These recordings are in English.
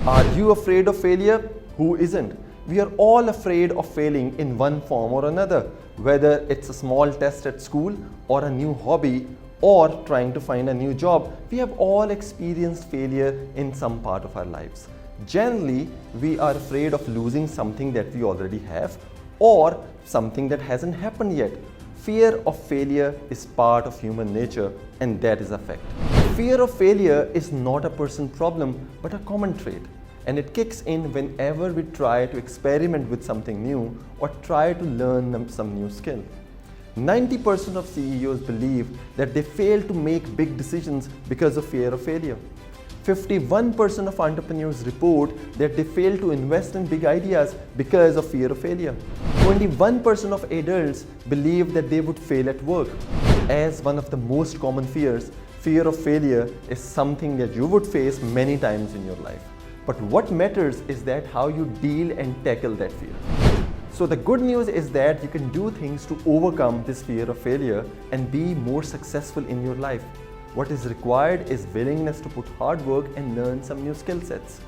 Are you afraid of failure? Who isn't? We are all afraid of failing in one form or another, whether it's a small test at school or a new hobby or trying to find a new job. We have all experienced failure in some part of our lives. Generally, we are afraid of losing something that we already have or something that hasn't happened yet. Fear of failure is part of human nature, and that is a fact. Fear of failure is not a person problem but a common trait, and it kicks in whenever we try to experiment with something new or try to learn some new skill. 90% of CEOs believe that they fail to make big decisions because of fear of failure. 51% of entrepreneurs report that they fail to invest in big ideas because of fear of failure. 21% of adults believe that they would fail at work. As one of the most common fears, fear of failure is something that you would face many times in your life. But what matters is that how you deal and tackle that fear. So the good news is that you can do things to overcome this fear of failure and be more successful in your life. What is required is willingness to put hard work and learn some new skill sets.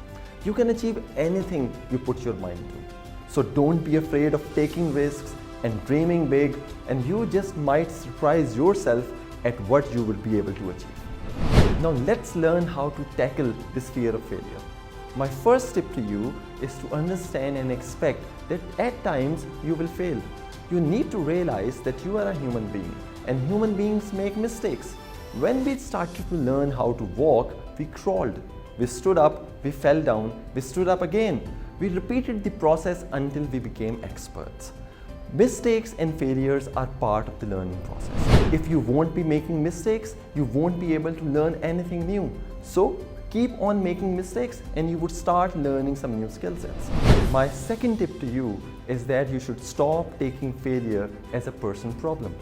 You can achieve anything you put your mind to. So don't be afraid of taking risks and dreaming big, and you just might surprise yourself at what you will be able to achieve. Now let's learn how to tackle this fear of failure. My first tip to you is to understand and expect that at times you will fail. You need to realize that you are a human being and human beings make mistakes. When we started to learn how to walk, we crawled. We stood up, we fell down, we stood up again. We repeated the process until we became experts. Mistakes and failures are part of the learning process. If you won't be making mistakes, you won't be able to learn anything new. So keep on making mistakes and you would start learning some new skill sets. My second tip to you is that you should stop taking failure as a person problem.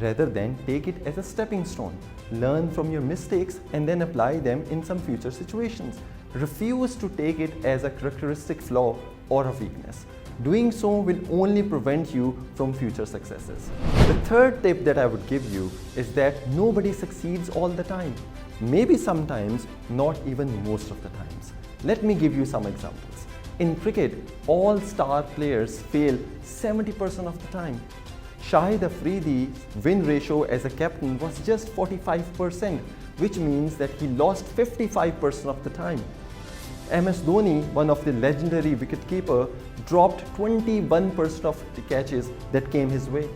Rather than take it as a stepping stone. Learn from your mistakes and then apply them in some future situations. Refuse to take it as a characteristic flaw or a weakness. Doing so will only prevent you from future successes. The third tip that I would give you is that nobody succeeds all the time. Maybe sometimes, not even most of the times. Let me give you some examples. In cricket, all star players fail 70% of the time. Shahid Afridi's win ratio as a captain was just 45%, which means that he lost 55% of the time. MS Dhoni, one of the legendary wicketkeeper, dropped 21% of the catches that came his way.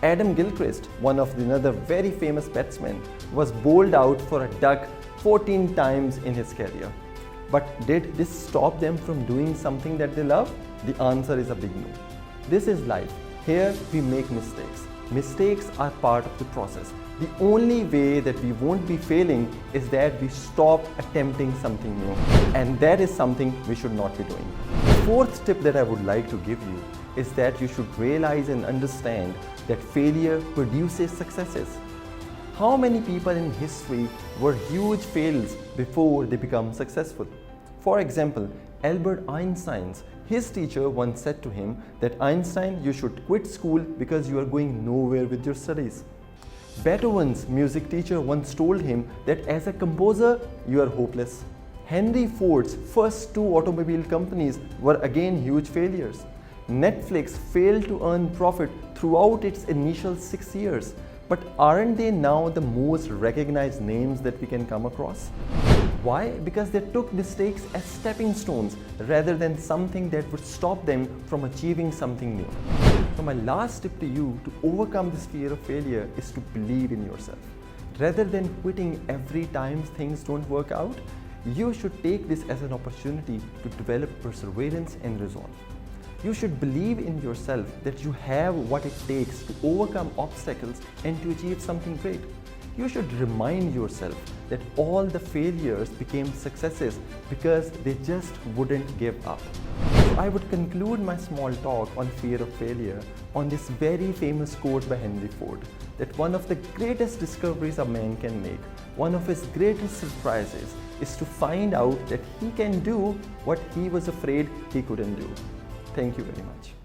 Adam Gilchrist, one of another very famous batsmen, was bowled out for a duck 14 times in his career. But did this stop them from doing something that they love? The answer is a big no. This is life. Here we make mistakes. Mistakes are part of the process. The only way that we won't be failing is that we stop attempting something new. And that is something we should not be doing. The fourth tip that I would like to give you is that you should realize and understand that failure produces successes. How many people in history were huge fails before they become successful? For example, Albert Einstein's his teacher once said to him that Einstein, you should quit school because you are going nowhere with your studies. Beethoven's music teacher once told him that as a composer, you are hopeless. Henry Ford's first 2 automobile companies were again huge failures. Netflix failed to earn profit throughout its initial 6 years. But aren't they now the most recognized names that we can come across? Why? Because they took mistakes as stepping stones rather than something that would stop them from achieving something new. So my last tip to you to overcome this fear of failure is to believe in yourself. Rather than quitting every time things don't work out, you should take this as an opportunity to develop perseverance and resolve. You should believe in yourself that you have what it takes to overcome obstacles and to achieve something great. You should remind yourself that all the failures became successes because they just wouldn't give up. So I would conclude my small talk on fear of failure on this very famous quote by Henry Ford, that one of the greatest discoveries a man can make, one of his greatest surprises, is to find out that he can do what he was afraid he couldn't do. Thank you very much.